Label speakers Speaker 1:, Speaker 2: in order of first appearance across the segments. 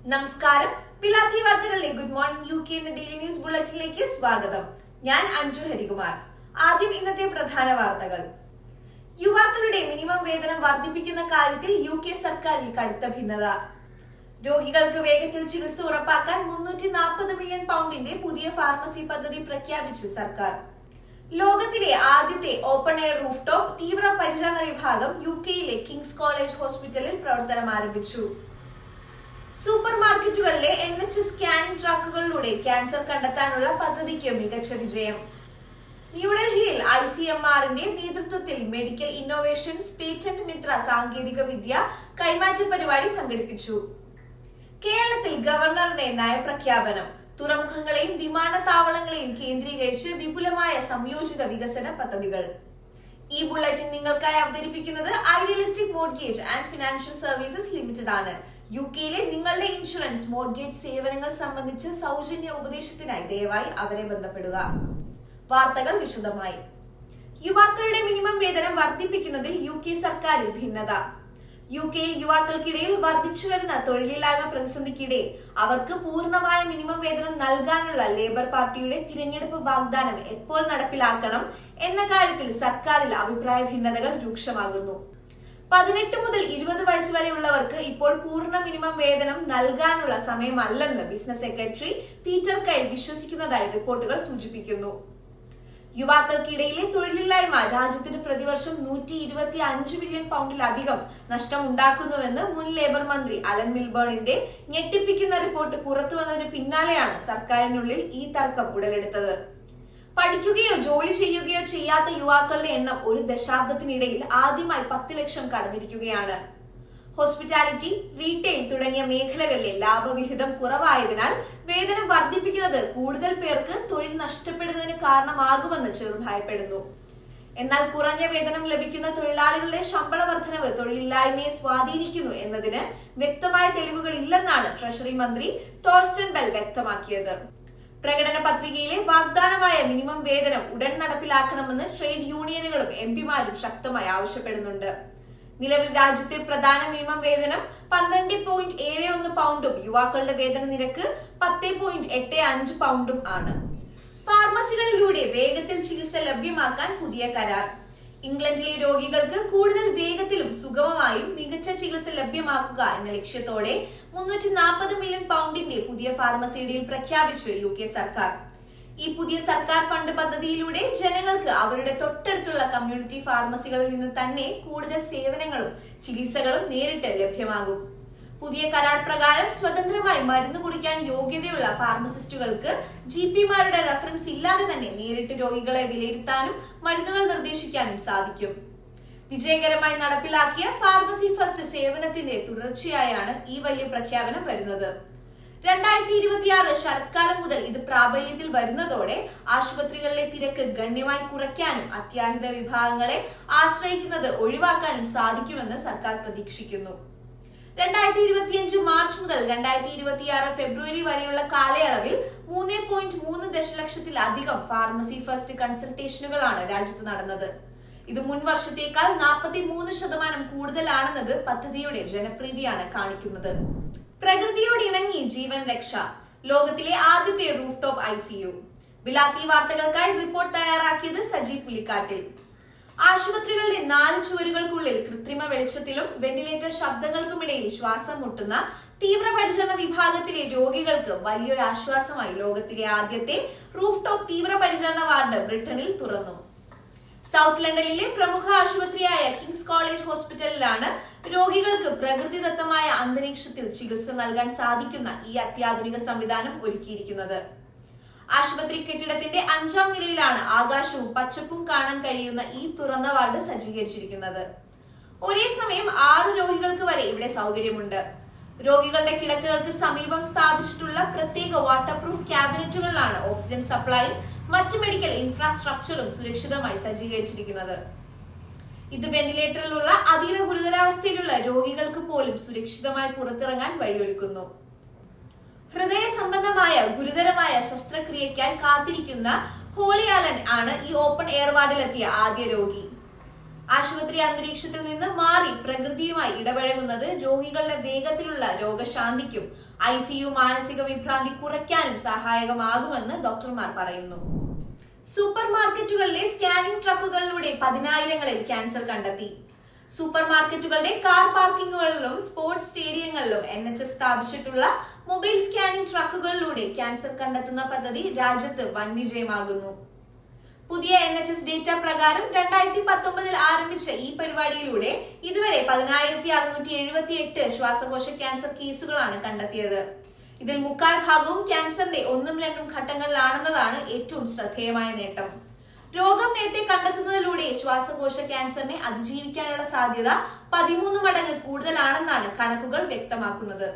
Speaker 1: നമസ്കാരം. പിലാത്തി വാർത്തകളുടെ good morning UK എന്ന ഡെയിലി ന്യൂസ് ബുള്ളറ്റിനിലേക്ക് സ്വാഗതം. ഞാൻ അഞ്ജു ഹരികുമാർ. ആദ്യം ഇന്നത്തെ പ്രധാന വാർത്തകൾ. യുവാക്കളുടെ മിനിമം വേതനം വർദ്ധിപ്പിക്കുന്ന കാര്യത്തിൽ UK സർക്കാരിൽ കടുത്ത ഭിന്നത. രോഗികൾക്ക് വേഗത്തിൽ ചികിത്സ ഉറപ്പാക്കാൻ 340 മില്യൺ പൗണ്ടിന്റെ പുതിയ ഫാർമസി പദ്ധതി പ്രഖ്യാപിച്ച് സർക്കാർ. ലോകത്തിലെ ആദ്യത്തെ ഓപ്പൺ എയർ റൂഫ് ടോപ്പ് തീവ്ര പരിചരണ വിഭാഗം UKയിലെ കിങ്സ് കോളേജ് ഹോസ്പിറ്റലിൽ പ്രവർത്തനം ആരംഭിച്ചു. സൂപ്പർ മാർക്കറ്റുകളിലെ NHS സ്കാനിംഗ് ട്രക്കുകളിലൂടെ ക്യാൻസർ കണ്ടെത്താനുള്ള പദ്ധതിക്ക് മികച്ച വിജയം. ന്യൂഡൽഹിയിൽ ICMRന്റെ നേതൃത്വത്തിൽ മെഡിക്കൽ ഇന്നോവേഷൻസ് പേറ്റന്റ് മിത്ര സാങ്കേതിക വിദ്യ കൈമാറ്റ പരിപാടി സംഘടിപ്പിച്ചു. കേരളത്തിൽ ഗവർണറുടെ നയപ്രഖ്യാപനം. തുറമുഖങ്ങളെയും വിമാനത്താവളങ്ങളെയും കേന്ദ്രീകരിച്ച് വിപുലമായ സംയോജിത വികസന പദ്ധതികൾ. ഈ ബുള്ളറ്റിൻ നിങ്ങൾക്കായി അവതരിപ്പിക്കുന്നത് idealistic mortgage and financial services limited ആണ്. UKയിലെ നിങ്ങളുടെ ഇൻഷുറൻസ് മോർഗേജ് സേവനങ്ങൾ സംബന്ധിച്ച് സൗജന്യ ഉപദേശത്തിനായി ദയവായി അവരെ ബന്ധപ്പെടുക. വാർത്തകൾ വിശദമായി. യുവാക്കളുടെ മിനിമം വേതനം വർദ്ധിപ്പിക്കുന്നതിൽ UK സർക്കാരിൽ ഭിന്നത. UKയിൽ യുവാക്കൾക്കിടയിൽ വർദ്ധിച്ചുവരുന്ന തൊഴിലില്ലായ്മ പ്രതിസന്ധിക്കിടെ അവർക്ക് പൂർണ്ണമായ മിനിമം വേതനം നൽകാനുള്ള ലേബർ പാർട്ടിയുടെ തിരഞ്ഞെടുപ്പ് വാഗ്ദാനം എപ്പോൾ നടപ്പിലാക്കണം എന്ന കാര്യത്തിൽ സർക്കാരിൽ അഭിപ്രായ ഭിന്നതകൾ രൂക്ഷമാകുന്നു. 18 മുതൽ 20 വയസ്സ് വരെയുള്ളവർക്ക് ഇപ്പോൾ പൂർണ്ണ മിനിമം വേതനം നൽകാനുള്ള സമയമല്ലെന്ന് ബിസിനസ് സെക്രട്ടറി പീറ്റർ കൈൽ വിശ്വസിക്കുന്നതായി റിപ്പോർട്ടുകൾ സൂചിപ്പിക്കുന്നു. യുവാക്കൾക്കിടയിലെ തൊഴിലില്ലായ്മ രാജ്യത്തിന് പ്രതിവർഷം 125 മില്യൺ പൗണ്ടിലധികം നഷ്ടം ഉണ്ടാക്കുന്നുവെന്ന് മുൻ ലേബർ മന്ത്രി അലൻ മിൽബേണിന്റെ ഞെട്ടിപ്പിക്കുന്ന റിപ്പോർട്ട് പുറത്തുവന്നതിന് പിന്നാലെയാണ് സർക്കാരിനുള്ളിൽ ഈ തർക്കം ഉടലെടുത്തത്. പഠിക്കുകയോ ജോലി ചെയ്യുകയോ ചെയ്യാത്ത യുവാക്കളുടെ എണ്ണം ഒരു ദശാബ്ദത്തിനിടയിൽ ആദ്യമായി 10 ലക്ഷം കടന്നിരിക്കുകയാണ്. ഹോസ്പിറ്റാലിറ്റി, റീറ്റെയിൽ തുടങ്ങിയ മേഖലകളിലെ ലാഭവിഹിതം കുറവായതിനാൽ വേതനം വർദ്ധിപ്പിക്കുന്നത് കൂടുതൽ പേർക്ക് തൊഴിൽ നഷ്ടപ്പെടുന്നതിന് കാരണമാകുമെന്ന് ചിലർ ഭയപ്പെടുന്നു. എന്നാൽ കുറഞ്ഞ വേതനം ലഭിക്കുന്ന തൊഴിലാളികളുടെ ശമ്പള വർധനവ് തൊഴിലില്ലായ്മയെ സ്വാധീനിക്കുന്നു എന്നതിന് വ്യക്തമായ തെളിവുകളില്ലെന്നാണ് ട്രഷറി മന്ത്രി ടോർസ്റ്റൻ ബെൽ വ്യക്തമാക്കിയത്. പ്രകടന പത്രികയിലെ വാഗ്ദാനമായ മിനിമം വേതനം ഉടൻ നടപ്പിലാക്കണമെന്ന് ട്രേഡ് യൂണിയനുകളും MPമാരും ശക്തമായി ആവശ്യപ്പെടുന്നുണ്ട്. നിലവിൽ രാജ്യത്തെ പ്രധാന മിനിമം വേതനം 12.71 പൗണ്ടും യുവാക്കളുടെ വേതന നിരക്ക് 10.85 പൗണ്ടും ആണ്. ഫാർമസികളിലൂടെ വേഗത്തിൽ ചികിത്സ ലഭ്യമാക്കാൻ പുതിയ കരാർ. ഇംഗ്ലണ്ടിലെ രോഗികൾക്ക് കൂടുതൽ വേഗത്തിലും സുഗമമായും മികച്ച ചികിത്സ ലഭ്യമാക്കുക എന്ന ലക്ഷ്യത്തോടെ 340 മില്യൺ പൗണ്ടിന്റെ പുതിയ ഫാർമസി ഡീൽ പ്രഖ്യാപിച്ച് UK സർക്കാർ. ഈ പുതിയ സർക്കാർ ഫണ്ട് പദ്ധതിയിലൂടെ ജനങ്ങൾക്ക് അവരുടെ തൊട്ടടുത്തുള്ള കമ്മ്യൂണിറ്റി ഫാർമസികളിൽ നിന്ന് തന്നെ കൂടുതൽ സേവനങ്ങളും ചികിത്സകളും നേരിട്ട് ലഭ്യമാകും. പുതിയ കരാർ പ്രകാരം സ്വതന്ത്രമായി മരുന്ന് കുറിക്കാൻ യോഗ്യതയുള്ള ഫാർമസിസ്റ്റുകൾക്ക് GPമാരുടെ റെഫറൻസ് ഇല്ലാതെ തന്നെ നേരിട്ട് രോഗികളെ വിലയിരുത്താനും മരുന്നുകൾ നിർദ്ദേശിക്കാനും സാധിക്കും. വിജയകരമായി നടപ്പിലാക്കിയ ഫാർമസി ഫസ്റ്റ് സേവനത്തിന്റെ തുടർച്ചയായാണ് ഈ വലിയ പ്രഖ്യാപനം വരുന്നത്. 2026 ശരത്കാലം മുതൽ ഇത് പ്രാബല്യത്തിൽ വരുന്നതോടെ ആശുപത്രികളിലെ തിരക്ക് ഗണ്യമായി കുറയ്ക്കാനും അത്യാഹിത വിഭാഗങ്ങളെ ആശ്രയിക്കുന്നത് ഒഴിവാക്കാനും സാധിക്കുമെന്ന് സർക്കാർ പ്രതീക്ഷിക്കുന്നു. 2025 മാർച്ച് മുതൽ 2026 ഫെബ്രുവരി വരെയുള്ള കാലയളവിൽ 3.3 ദശലക്ഷത്തിലധികം ഫാർമസി ഫസ്റ്റ് കൺസൾട്ടേഷനുകളാണ് രാജ്യത്ത് നടന്നത്. ഇത് മുൻ വർഷത്തേക്കാൾ 43% കൂടുതലാണെന്നത് പദ്ധതിയുടെ ജനപ്രീതിയാണ് കാണിക്കുന്നത്. പ്രകൃതിയോടിണങ്ങി ജീവൻ രക്ഷ. ലോകത്തിലെ ആദ്യത്തെ റൂഫ് ടോപ്പ് ICU. ബിലാത്തി വാർത്തകൾക്കായി റിപ്പോർട്ട് തയ്യാറാക്കിയത് സജി പുലിക്കാട്ടിൽ. ആശുപത്രികളുടെ 4 ചുവരുകൾക്കുള്ളിൽ കൃത്രിമ വെളിച്ചത്തിലും വെന്റിലേറ്റർ ശബ്ദങ്ങൾക്കുമിടയിൽ ശ്വാസം മുട്ടുന്ന തീവ്രപരിചരണ വിഭാഗത്തിലെ രോഗികൾക്ക് വലിയൊരു ആശ്വാസമായി ലോകത്തിലെ ആദ്യത്തെ റൂഫ് ടോപ്പ് തീവ്രപരിചരണ വാർഡ് ബ്രിട്ടനിൽ തുറന്നു. സൗത്ത് ലണ്ടനിലെ പ്രമുഖ ആശുപത്രിയായ കിങ്സ് കോളേജ് ഹോസ്പിറ്റലിലാണ് രോഗികൾക്ക് പ്രകൃതിദത്തമായ അന്തരീക്ഷത്തിൽ ചികിത്സ നൽകാൻ സാധിക്കുന്ന ഈ അത്യാധുനിക സംവിധാനം ഒരുക്കിയിരിക്കുന്നത്. ആശുപത്രി കെട്ടിടത്തിന്റെ 5ാം നിലയിലാണ് ആകാശവും പച്ചപ്പും കാണാൻ കഴിയുന്ന ഈ തുറന്ന വാർഡ് സജ്ജീകരിച്ചിരിക്കുന്നത്. ഒരേ സമയം 6 രോഗികൾക്ക് വരെ ഇവിടെ സൗകര്യമുണ്ട്. രോഗികളുടെ കിടക്കകൾക്ക് സമീപം സ്ഥാപിച്ചിട്ടുള്ള പ്രത്യേക വാട്ടർ പ്രൂഫ് ക്യാബിനറ്റുകളിലാണ് ഓക്സിജൻ സപ്ലൈയും മറ്റ് മെഡിക്കൽ ഇൻഫ്രാസ്ട്രക്ചറും സുരക്ഷിതമായി സജ്ജീകരിച്ചിരിക്കുന്നത്. ഇത് വെന്റിലേറ്ററിലുള്ള അതീവ ഗുരുതരാവസ്ഥയിലുള്ള രോഗികൾക്ക് പോലും സുരക്ഷിതമായി പുറത്തിറങ്ങാൻ വഴിയൊരുക്കുന്നു. ഹൃദയ സംബന്ധമായ ഗുരുതരമായ ശസ്ത്രക്രിയയ്ക്കായി കാത്തിരിക്കുന്ന ഹോളി ആലൻ ആണ് ഈ ഓപ്പൺ എയർ വാർഡിലെത്തിയ ആദ്യ രോഗി. ആശുപത്രി അന്തരീക്ഷത്തിൽ നിന്ന് മാറി പ്രകൃതിയുമായി ഇടപഴകുന്നത് രോഗികളുടെ വേഗത്തിലുള്ള രോഗശാന്തിക്കും ICU മാനസിക വിഭ്രാന്തി കുറയ്ക്കാനും സഹായകമാകുമെന്ന് ഡോക്ടർമാർ പറയുന്നു. സൂപ്പർ മാർക്കറ്റുകളിലെ സ്കാനിംഗ് ട്രക്കുകളിലൂടെ 10,000-ങ്ങളിൽ ക്യാൻസർ കണ്ടെത്തി. സൂപ്പർ മാർക്കറ്റുകളുടെ കാർ പാർക്കിങ്ങുകളിലും സ്പോർട്സ് സ്റ്റേഡിയങ്ങളിലും NHS സ്ഥാപിച്ചിട്ടുള്ള മൊബൈൽ സ്കാനിംഗ് ട്രക്കുകളിലൂടെ ക്യാൻസർ കണ്ടെത്തുന്ന പദ്ധതി രാജ്യത്ത് വൻ വിജയമാകുന്നു. പുതിയ NHS ഡേറ്റ പ്രകാരം 2019-ൽ ആരംഭിച്ച ഈ പരിപാടിയിലൂടെ ഇതുവരെ 10,678 ശ്വാസകോശ ക്യാൻസർ കേസുകളാണ് കണ്ടെത്തിയത്. ഇതിൽ 3/4 ഭാഗവും ക്യാൻസറിന്റെ 1-2 ഘട്ടങ്ങളിലാണെന്നതാണ് ഏറ്റവും ശ്രദ്ധേയമായ നേട്ടം. രോഗം നേരത്തെ കണ്ടെത്തുന്നതിലൂടെ ശ്വാസകോശ ക്യാൻസറിനെ അതിജീവിക്കാനുള്ള സാധ്യത 13 മടങ്ങ് കൂടുതലാണെന്നാണ് കണക്കുകൾ വ്യക്തമാക്കുന്നത്.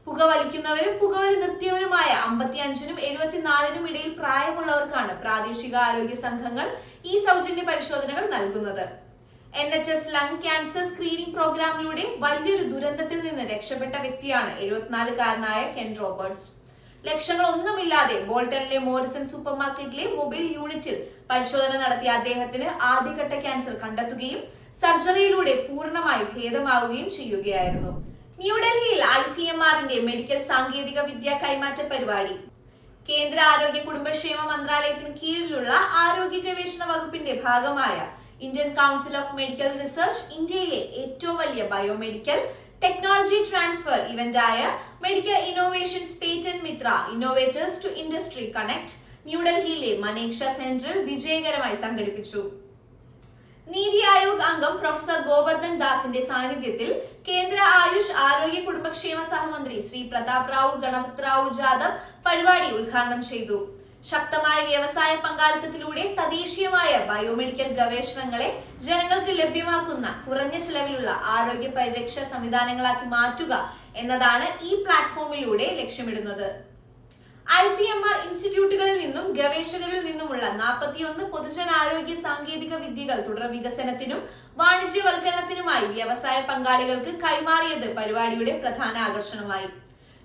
Speaker 1: പുകവലിക്കുന്നവരും പുകവലി നിർത്തിയവരുമായ 55-നും 74-നും ഇടയിൽ പ്രായമുള്ളവർക്കാണ് പ്രാദേശിക ആരോഗ്യ സംഘങ്ങൾ ഈ സൗജന്യ പരിശോധനകൾ നൽകുന്നത്. NHS ലങ് ക്യാൻസർ സ്ക്രീനിംഗ് പ്രോഗ്രാമിലൂടെ വലിയൊരു ദുരന്തത്തിൽ നിന്ന് രക്ഷപ്പെട്ട വ്യക്തിയാണ് 74-കാരനായ കെൻ റോബർട്സ്. ലക്ഷങ്ങളൊന്നുമില്ലാതെ ബോൾട്ടണിലെ മോറിസൺ സൂപ്പർ മാർക്കറ്റിലെ മൊബൈൽ യൂണിറ്റിൽ പരിശോധന നടത്തിയ അദ്ദേഹത്തിന് ആദ്യഘട്ട ക്യാൻസർ കണ്ടെത്തുകയും സർജറിയിലൂടെ പൂർണ്ണമായി ഭേദമാവുകയും ചെയ്യുകയായിരുന്നു. ന്യൂഡൽഹിയിൽ ICMR-ന്റെ മെഡിക്കൽ സാങ്കേതിക വിദ്യ കൈമാറ്റ പരിപാടി. കേന്ദ്ര ആരോഗ്യ കുടുംബക്ഷേമ മന്ത്രാലയത്തിന് കീഴിലുള്ള ആരോഗ്യ ഗവേഷണ വകുപ്പിന്റെ ഭാഗമായ Indian Council of Medical Research ഇന്ത്യയിലെ ഏറ്റവും വലിയ ബയോമെഡിക്കൽ ടെക്നോളജി ട്രാൻസ്ഫർ ഇവന്റായ medical innovations patent Mitra innovators to industry connect ന്യൂഡൽഹിയിലെ മനേക്ഷ സെന്ററിൽ വിജയകരമായി സംഘടിപ്പിച്ചു. നീതി ആയോഗ് അംഗം പ്രൊഫസർ ഗോവർദ്ധൻ ദാസിന്റെ സാന്നിധ്യത്തിൽ കേന്ദ്ര ആയുഷ് ആരോഗ്യ കുടുംബക്ഷേമ സഹമന്ത്രി ശ്രീ പ്രതാപ് റാവു ഗണപത് റാവു ജാദവ് പരിപാടി ഉദ്ഘാടനം ചെയ്തു. ശക്തമായ വ്യവസായ പങ്കാളിത്തത്തിലൂടെ തദ്ദേശീയമായ ബയോമെഡിക്കൽ ഗവേഷണങ്ങളെ ജനങ്ങൾക്ക് ലഭ്യമാക്കുന്ന കുറഞ്ഞ ചിലവിലുള്ള ആരോഗ്യ പരിരക്ഷാ സംവിധാനങ്ങളാക്കി മാറ്റുക എന്നതാണ് ഈ പ്ലാറ്റ്ഫോമിലൂടെ ലക്ഷ്യമിടുന്നത്. ICMR ഇൻസ്റ്റിറ്റ്യൂട്ടുകളിൽ നിന്നും ഗവേഷകരിൽ നിന്നുമുള്ള 41 പൊതുജനാരോഗ്യ സാങ്കേതിക വിദ്യകൾ തുടർ വികസനത്തിനും വാണിജ്യവൽക്കരണത്തിനുമായി വ്യവസായ പങ്കാളികൾക്ക് കൈമാറിയത് പരിപാടിയുടെ പ്രധാന ആകർഷണമായി.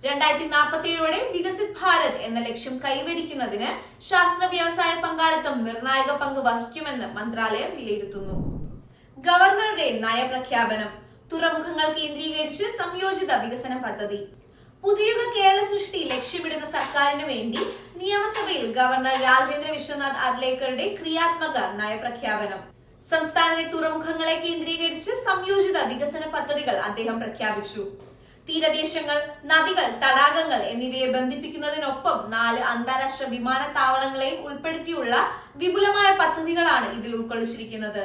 Speaker 1: 2047-ഓടെ വികസിത് ഭാരത് എന്ന ലക്ഷ്യം കൈവരിക്കുന്നതിന് ശാസ്ത്ര വ്യവസായ പങ്കാളിത്തം നിർണായക പങ്ക് വഹിക്കുമെന്ന് മന്ത്രാലയം വിലയിരുത്തുന്നു. ഗവർണറുടെ നയപ്രഖ്യാപനം. തുറമുഖങ്ങൾ കേന്ദ്രീകരിച്ച് സംയോജിത വികസന പദ്ധതി. പുതിയുഗ കേരള സൃഷ്ടി ലക്ഷ്യമിടുന്ന സർക്കാരിന് വേണ്ടി നിയമസഭയിൽ ഗവർണർ രാജേന്ദ്ര വിശ്വനാഥ് അർലേക്കറുടെ ക്രിയാത്മക നയപ്രഖ്യാപനം. സംസ്ഥാനത്തെ തുറമുഖങ്ങളെ കേന്ദ്രീകരിച്ച് സംയോജിത വികസന പദ്ധതികൾ അദ്ദേഹം പ്രഖ്യാപിച്ചു. തീരദേശങ്ങൾ, നദികൾ, തടാകങ്ങൾ എന്നിവയെ ബന്ധിപ്പിക്കുന്നതിനൊപ്പം 4 അന്താരാഷ്ട്ര വിമാനത്താവളങ്ങളെയും ഉൾപ്പെടുത്തിയുള്ള വിപുലമായ പദ്ധതികളാണ് ഇതിൽ ഉൾക്കൊള്ളിച്ചിരിക്കുന്നത്.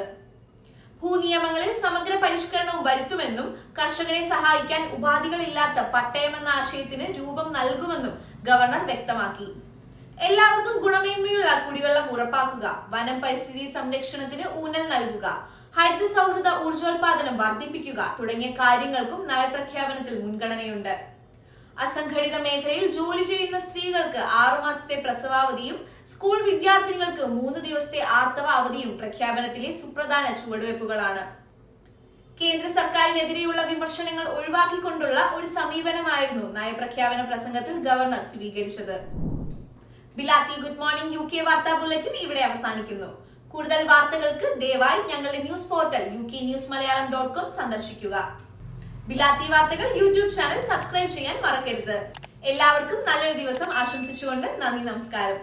Speaker 1: ഭൂനിയമങ്ങളിൽ സമഗ്ര പരിഷ്കരണവും വരുത്തുമെന്നും കർഷകരെ സഹായിക്കാൻ ഉപാധികളില്ലാത്ത പട്ടയം എന്ന ആശയത്തിന് രൂപം നൽകുമെന്നും ഗവർണർ വ്യക്തമാക്കി. എല്ലാവർക്കും ഗുണമേന്മയുള്ള കുടിവെള്ളം ഉറപ്പാക്കുക, വനം പരിസ്ഥിതി സംരക്ഷണത്തിന് ഊന്നൽ നൽകുക, ഹരിത സൗഹൃദ ഊർജോൽപാദനം വർദ്ധിപ്പിക്കുക തുടങ്ങിയ കാര്യങ്ങൾക്കും നയപ്രഖ്യാപനത്തിൽ മുൻഗണനയുണ്ട്. അസംഘടിത മേഖലയിൽ ജോലി ചെയ്യുന്ന സ്ത്രീകൾക്ക് 6 മാസത്തെ പ്രസവാവധിയും സ്കൂൾ വിദ്യാർത്ഥിനികൾക്ക് 3 ദിവസത്തെ ആർത്തവ അവധിയും പ്രഖ്യാപനത്തിലെ സുപ്രധാന ചുവടുവയ്പ്പുകളാണ്. കേന്ദ്ര സർക്കാരിനെതിരെയുള്ള വിമർശനങ്ങൾ ഒഴിവാക്കിക്കൊണ്ടുള്ള ഒരു സമീപനമായിരുന്നു നയപ്രഖ്യാപന പ്രസംഗത്തിൽ ഗവർണർ സ്വീകരിച്ചത്. ബിലാത്തി ഗുഡ് മോർണിംഗ് UK വാർത്താ ബുള്ളറ്റിൻ ഇവിടെ അവസാനിക്കുന്നു. കൂടുതൽ വാർത്തകൾക്ക് ദയവായി ഞങ്ങളുടെ ന്യൂസ് പോർട്ടൽ uknewsmalayalam.com സന്ദർശിക്കുക. ബിലാത്തി വാർത്തകൾ യൂട്യൂബ് ചാനൽ സബ്സ്ക്രൈബ് ചെയ്യാൻ മറക്കരുത്. എല്ലാവർക്കും നല്ലൊരു ദിവസം ആശംസിച്ചുകൊണ്ട് നന്ദി, നമസ്കാരം.